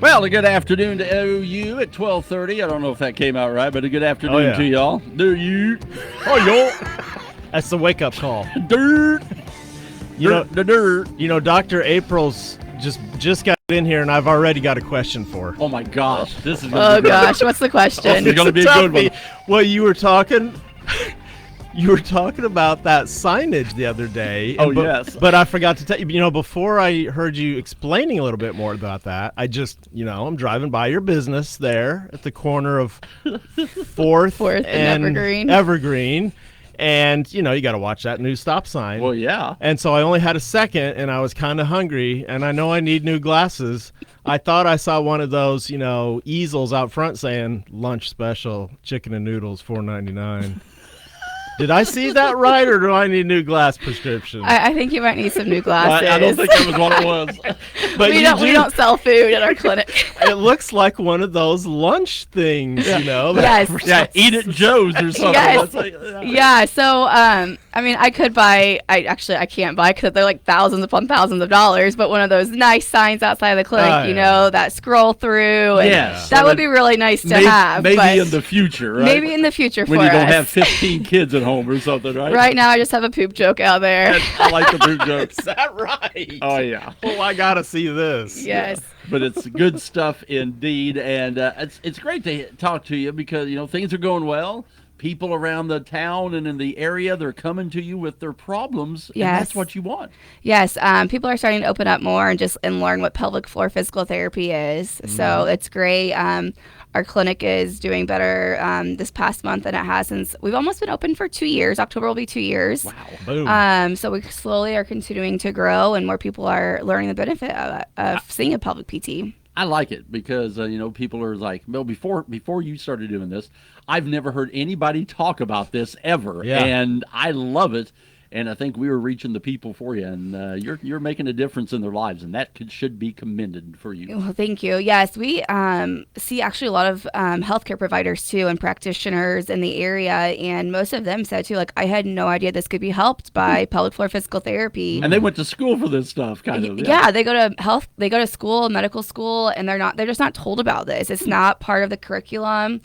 Well, a good afternoon to OU at 12:30. I don't know if that came out right, but a good afternoon to y'all. Do you? Oh, y'all. That's the wake-up call. Dirt. Dirt. You know, Dr. April's just got in here, and I've already got a question for her. Oh, my gosh. This is Oh, gosh. What's the question? This is going to be a good one. Well, you were talking about that signage the other day. Yes. But I forgot to tell you, before I heard you explaining a little bit more about that, I just, I'm driving by your business there at the corner of 4th and Evergreen. And, you got to watch that new stop sign. Well, yeah. And so I only had a second, and I was kind of hungry, and I know I need new glasses. I thought I saw one of those, easels out front saying, lunch special, chicken and noodles, $4.99. Did I see that right, or do I need a new glass prescription? I think you might need some new glasses. I don't think that was what it was. But we don't sell food at our clinic. It looks like one of those lunch things, Yes. Yeah, eat at Joe's or something. Yes. Yeah. So, I could buy. I can't buy because they're like thousands upon thousands of dollars. But one of those nice signs outside of the clinic, that scroll through. And yes. That would be really nice to have. Maybe in the future, right? Maybe in the future when you don't have 15 kids at home or something, right? Right now, I just have a poop joke out there. I like the poop jokes. Is that right? Oh, yeah. Oh, I got to see this. Yes. Yeah. But it's good stuff indeed. And it's great to talk to you because, things are going well. People around the town and in the area, they're coming to you with their problems. Yes. And that's what you want. Yes. People are starting to open up more and learn what pelvic floor physical therapy is. Mm-hmm. So it's great. Our clinic is doing better this past month than it has since we've almost been open for 2 years. October will be 2 years. Wow. Boom. So we slowly are continuing to grow, and more people are learning the benefit of seeing a pelvic PT. I like it because, people are like, well, before you started doing this, I've never heard anybody talk about this ever. Yeah. And I love it. And I think we were reaching the people for you, and you're making a difference in their lives, and that should be commended for you. Well, thank you. Yes, we see actually a lot of healthcare providers too and practitioners in the area, and most of them said too, like, I had no idea this could be helped by pelvic floor physical therapy. And they went to school for this stuff, kind of. Yeah, they go to school, medical school, and they're just not told about this. It's not part of the curriculum.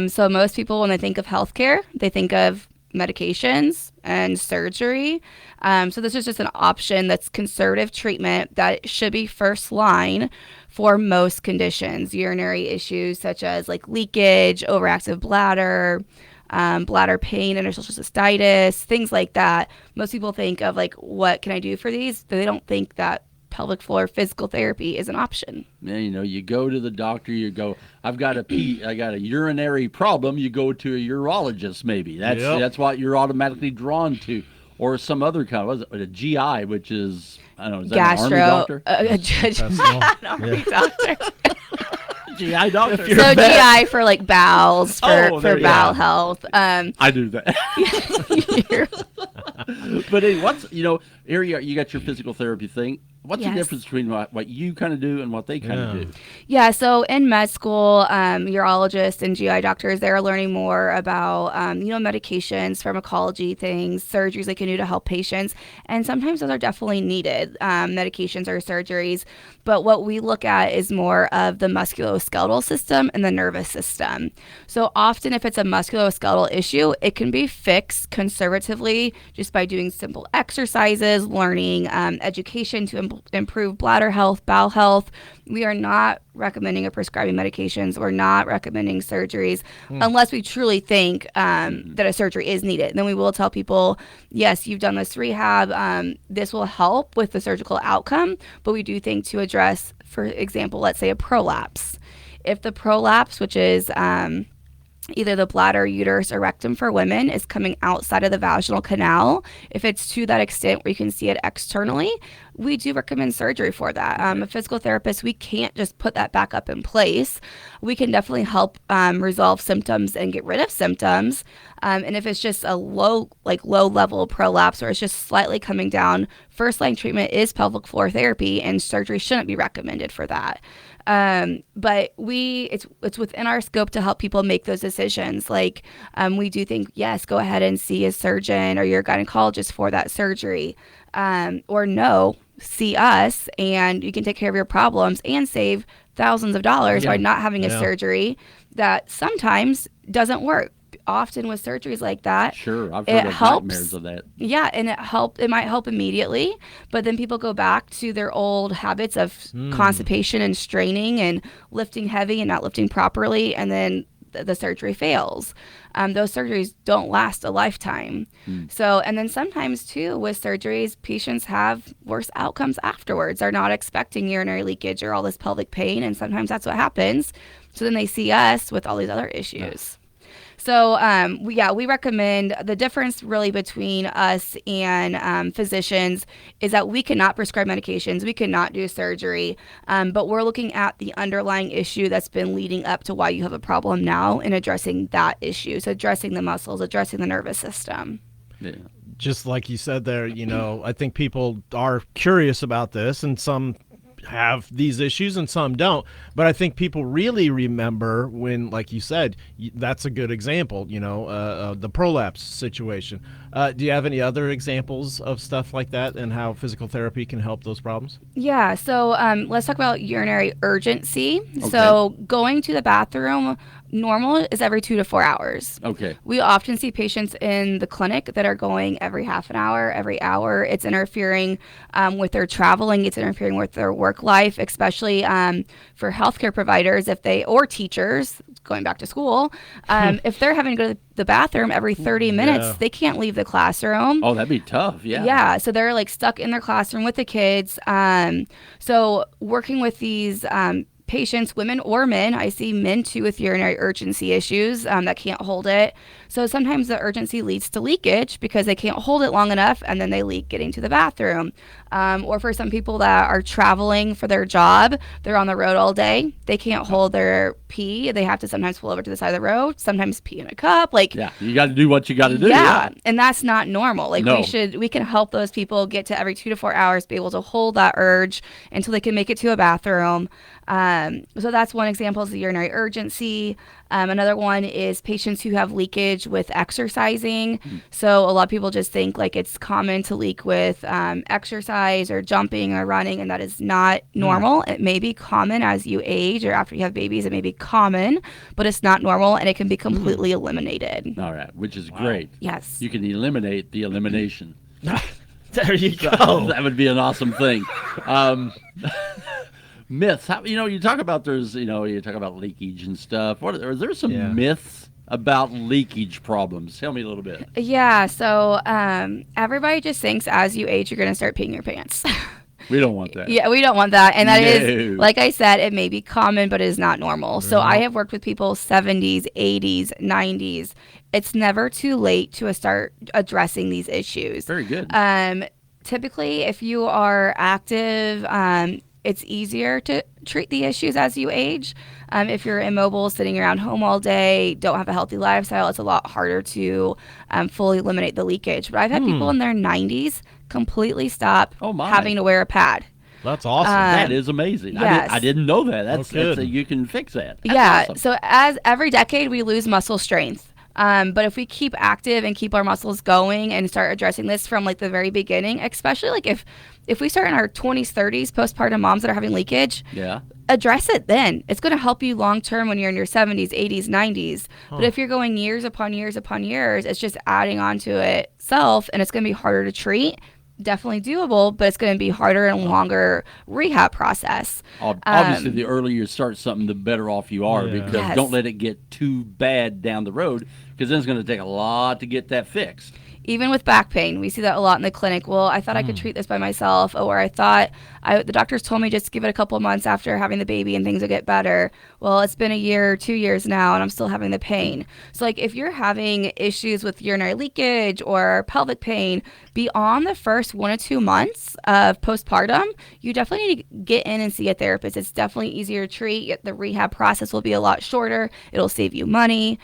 So most people, when they think of healthcare, they think of medications and surgery. So this is just an option that's conservative treatment that should be first line for most conditions, urinary issues such as like leakage, overactive bladder, bladder pain, interstitial cystitis, things like that. Most people think of like, what can I do for these? They don't think that pelvic floor physical therapy is an option. Yeah, you go to the doctor, you go, I got a urinary problem, you go to a urologist maybe. That's what you're automatically drawn to. Or some other kind of, a GI, which is, I don't know, is that an army doctor? An army doctor. GI doctor. So GI for like bowels, for bowel health. I do that. But hey, here you got your physical therapy thing. What's the difference between what you kind of do and what they kind of do? Yeah, so in med school, urologists and GI doctors, they're learning more about, medications, pharmacology things, surgeries they can do to help patients. And sometimes those are definitely needed, medications or surgeries. But what we look at is more of the musculoskeletal system and the nervous system. So often if it's a musculoskeletal issue, it can be fixed conservatively just by doing simple exercises, learning education to improve bladder health, bowel health. We are not recommending or prescribing medications. We're not recommending surgeries unless we truly think that a surgery is needed. Then we will tell people, yes, you've done this rehab. This will help with the surgical outcome. But we do think to address, for example, let's say a prolapse. If the prolapse, which is either the bladder, uterus, or rectum for women, is coming outside of the vaginal canal, if it's to that extent where you can see it externally, we do recommend surgery for that. A physical therapist, we can't just put that back up in place. We can definitely help resolve symptoms and get rid of symptoms. And if it's just a low level prolapse or it's just slightly coming down, first line treatment is pelvic floor therapy, and surgery shouldn't be recommended for that. But it's within our scope to help people make those decisions. Like, we do think, yes, go ahead and see a surgeon or your gynecologist for that surgery. Or no, see us and you can take care of your problems and save thousands of dollars Yeah. by not having a Yeah. surgery that sometimes doesn't work. Often with surgeries like that, Sure, I've it heard of helps. nightmares of that. Yeah, and it might help immediately, but then people go back to their old habits of constipation and straining and lifting heavy and not lifting properly, and then the surgery fails. Those surgeries don't last a lifetime. So, and then sometimes too with surgeries, patients have worse outcomes afterwards. They're not expecting urinary leakage or all this pelvic pain, and sometimes that's what happens. So then they see us with all these other issues. So, we recommend the difference really between us and physicians is that we cannot prescribe medications, we cannot do surgery, but we're looking at the underlying issue that's been leading up to why you have a problem now and addressing that issue. So addressing the muscles, addressing the nervous system. Yeah. Just like you said there, I think people are curious about this, and some have these issues and some don't. But I think people really remember when, like you said, that's a good example, the prolapse situation. Do you have any other examples of stuff like that and how physical therapy can help those problems? Yeah, so let's talk about urinary urgency. Okay. So going to the bathroom, normal is every 2 to 4 hours. Okay. We often see patients in the clinic that are going every half an hour, every hour. It's interfering with their traveling. It's interfering with their work life, especially for healthcare providers or teachers going back to school. If they're having to go to the bathroom every 30 minutes, they can't leave the classroom. Oh, that'd be tough. Yeah. Yeah. So they're like stuck in their classroom with the kids. So working with these patients, women or men, I see men too with urinary urgency issues that can't hold it. So sometimes the urgency leads to leakage because they can't hold it long enough and then they leak getting to the bathroom. Or for some people that are traveling for their job, they're on the road all day. They can't hold their pee. They have to sometimes pull over to the side of the road, sometimes pee in a cup. Yeah, you got to do what you got to do. Yeah, and that's not normal. No. we can help those people get to every 2 to 4 hours, be able to hold that urge until they can make it to a bathroom. So that's one example is the urinary urgency. Another one is patients who have leakage with exercising. So a lot of people just think like it's common to leak with exercise or jumping or running, and that is not normal. It may be common as you age or after you have babies. It may be common, but it's not normal, and it can be completely eliminated. All right, which is great. Yes. You can eliminate the elimination. There you go. That would be an awesome thing. Myths. You talk about you talk about leakage and stuff. Are there some myths about leakage problems? Tell me a little bit. Yeah. So everybody just thinks as you age, you're going to start peeing your pants. We don't want that. Yeah, we don't want that. And that is, like I said, it may be common, but it is not normal. So I have worked with people 70s, 80s, 90s. It's never too late to start addressing these issues. Very good. Typically, if you are active, it's easier to treat the issues as you age. If you're immobile, sitting around home all day, don't have a healthy lifestyle, it's a lot harder to fully eliminate the leakage. But I've had people in their 90s completely stop having to wear a pad. That's awesome. That is amazing. Yes. I didn't know that. That's you can fix that. That's awesome. So as every decade we lose muscle strength. But if we keep active and keep our muscles going and start addressing this from like the very beginning, especially like if we start in our 20s, 30s, postpartum moms that are having leakage, address it then. It's going to help you long term when you're in your 70s, 80s, 90s. But if you're going years upon years upon years, it's just adding on to itself, and it's going to be harder to treat. Definitely doable, but it's going to be harder and longer rehab process. Obviously, the earlier you start something, the better off you are, because don't let it get too bad down the road, because then it's going to take a lot to get that fixed. Even with back pain, we see that a lot in the clinic. Well, I thought I could treat this by myself, or I thought the doctors told me just give it a couple of months after having the baby and things will get better. Well, it's been a year, 2 years now, and I'm still having the pain. So like if you're having issues with urinary leakage or pelvic pain beyond the first 1 to 2 months of postpartum, you definitely need to get in and see a therapist. It's definitely easier to treat. The rehab process will be a lot shorter. It'll save you money.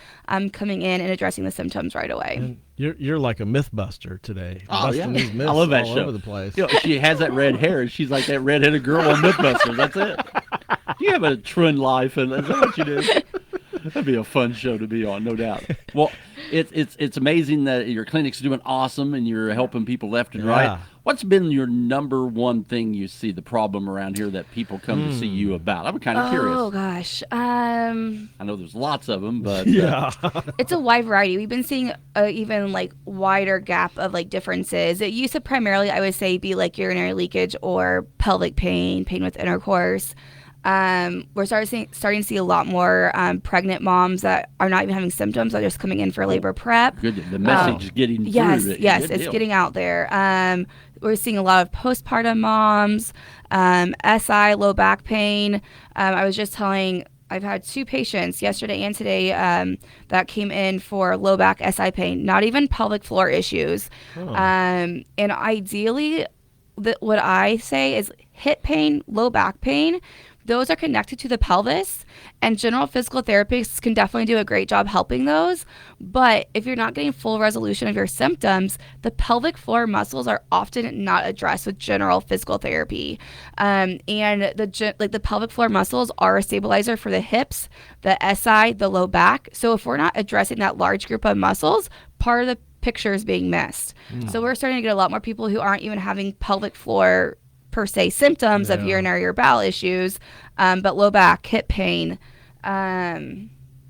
Coming in and addressing the symptoms right away. And you're like a myth buster today. Oh, busting these myths I love that all show. over the place. She has that red hair. She's like that redheaded girl on Mythbusters. That's it. You have a trend life, and is that what you do? That'd be a fun show to be on, no doubt. Well, it's amazing that your clinic's doing awesome and you're helping people left and right. What's been your number one thing you see the problem around here that people come to see you about? I'm kind of curious. Oh gosh, I know there's lots of them, but it's a wide variety. We've been seeing even like wider gap of like differences. It used to primarily, I would say, be like urinary leakage or pelvic pain, pain with intercourse. We're starting to see a lot more pregnant moms that are not even having symptoms; they're just coming in for labor prep. Good. The message is getting through. Yes, it's getting out there. We're seeing a lot of postpartum moms, SI, low back pain. I was just telling, I've had 2 patients yesterday and today that came in for low back SI pain, not even pelvic floor issues. And ideally, what I say is hip pain, low back pain, those are connected to the pelvis, and general physical therapists can definitely do a great job helping those. But if you're not getting full resolution of your symptoms, the pelvic floor muscles are often not addressed with general physical therapy. And the pelvic floor muscles are a stabilizer for the hips, the SI, the low back. So if we're not addressing that large group of muscles, part of the picture is being missed. So we're starting to get a lot more people who aren't even having pelvic floor per se symptoms of urinary or bowel issues, but low back, hip pain. I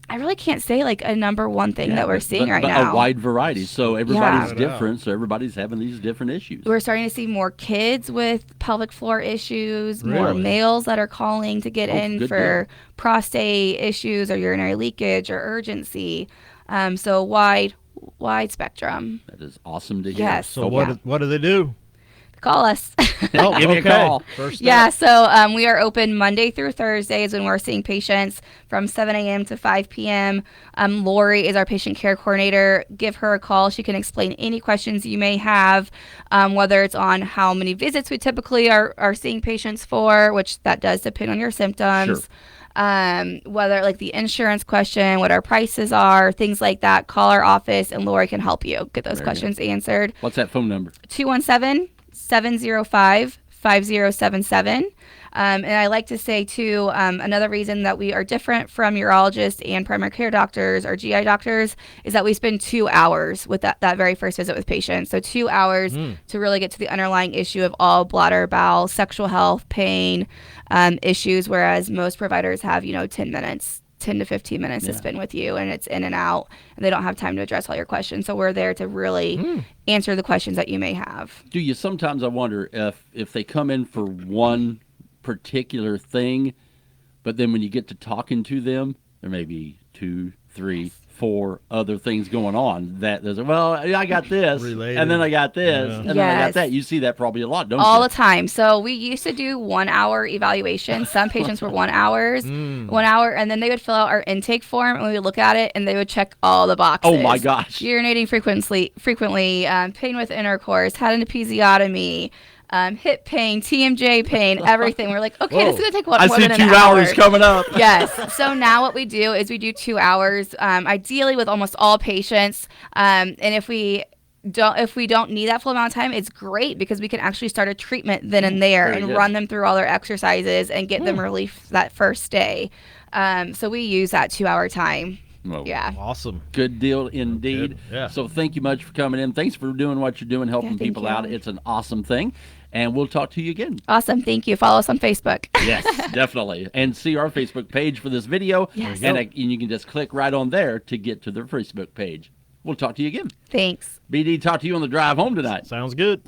really can't say like a number one thing that we're seeing right now. A wide variety. So everybody's different. So everybody's having these different issues. We're starting to see more kids with pelvic floor issues, more males that are calling to get in for prostate issues or urinary leakage or urgency. So wide spectrum. That is awesome to hear. Yes. So what do they do? Call us. Give me a call. So we are open Monday through Thursdays when we're seeing patients from 7 a.m. to 5 p.m. Lori is our patient care coordinator. Give her a call. She can explain any questions you may have, whether it's on how many visits we typically are seeing patients for, which that does depend on your symptoms. Whether like the insurance question, what our prices are, things like that. Call our office and Lori can help you get those questions answered. What's that phone number? 217-705-5077. And I like to say, too, another reason that we are different from urologists and primary care doctors or GI doctors is that we spend 2 hours with that very first visit with patients. So 2 hours to really get to the underlying issue of all bladder, bowel, sexual health, pain issues, whereas most providers have, 10 to 15 minutes to spend with you, and it's in and out, and they don't have time to address all your questions. So we're there to really answer the questions that you may have. Do you sometimes, I wonder if they come in for one particular thing, but then when you get to talking to them, there may be 2, 3, 4 other things going on that there's, I got this, related. And then I got this, and then I got that. You see that probably a lot, don't you? All the time. So we used to do 1 hour evaluations. Some patients were 1 hour, 1 hour, and then they would fill out our intake form, and we would look at it, and they would check all the boxes. Oh my gosh! Urinating frequently, pain with intercourse, had an episiotomy. Hip pain, TMJ pain, everything. We're like, okay, this is going to take more than an hour. I see 2 hours coming up. Yes. So now what we do is we do 2 hours, ideally with almost all patients. And if we don't need that full amount of time, it's great because we can actually start a treatment then and there and run them through all their exercises and get them relief that first day. So we use that 2 hour time. Well, awesome. Good deal indeed. So thank you much for coming in. Thanks for doing what you're doing, helping people out. It's an awesome thing. And we'll talk to you again. Awesome. Thank you. Follow us on Facebook. Yes, definitely. And see our Facebook page for this video. Yes. And you can just click right on there to get to their Facebook page. We'll talk to you again. Thanks. BD, talk to you on the drive home tonight. Sounds good.